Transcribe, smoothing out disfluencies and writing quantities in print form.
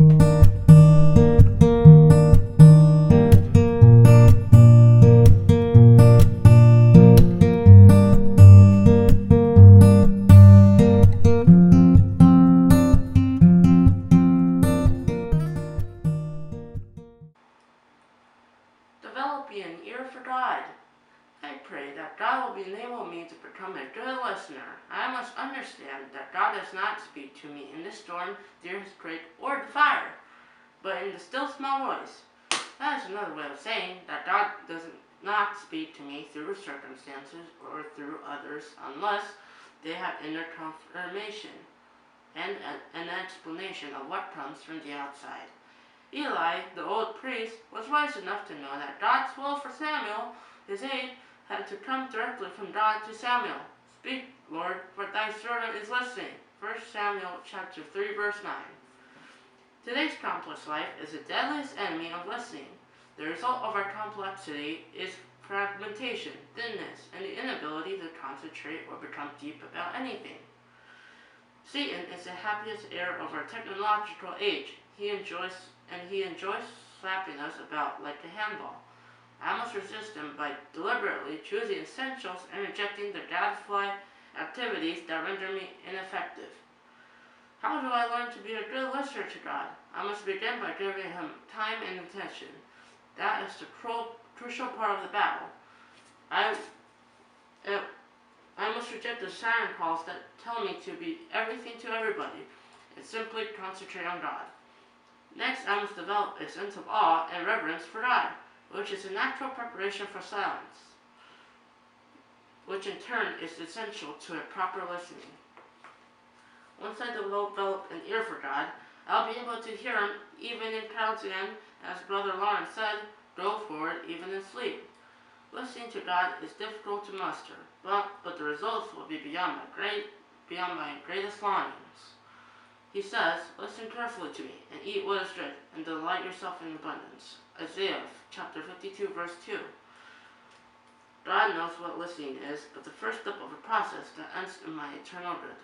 Developing an ear for God. I pray that God will enable me to become a good listener. I must understand that God does not speak to me in the storm, the earthquake, or the fire, but in the still small voice. That is another way of saying that God does not speak to me through circumstances or through others unless they have inner confirmation and an explanation of what comes from the outside. Eli, the old priest, was wise enough to know that God's will for Samuel, his aide, had to come directly from God to Samuel. Speak, Lord, for thy servant is listening. 1 Samuel chapter 3, verse 9. Today's complex life is the deadliest enemy of listening. The result of our complexity is fragmentation, thinness, and the inability to concentrate or become deep about anything. Satan is the happiest heir of our technological age. He enjoys slapping us about like a handball. I must resist him by deliberately choosing essentials and rejecting the gadfly activities that render me ineffective. How do I learn to be a good listener to God? I must begin by giving him time and attention. That is the crucial part of the battle. I must reject the siren calls that tell me to be everything to everybody and simply concentrate on God. Next, I must develop a sense of awe and reverence for God, which is a natural preparation for silence, which in turn is essential to a proper listening. Once I develop an ear for God, I'll be able to hear him even in crowds and, as Brother Lawrence said, go forward even in sleep. Listening to God is difficult to muster, but the results will be beyond my greatest longings. He says, listen carefully to me, and eat what is good, and delight yourself in abundance. Isaiah chapter 52, verse 2. God knows what listening is, but the first step of a process that ends in my eternal good.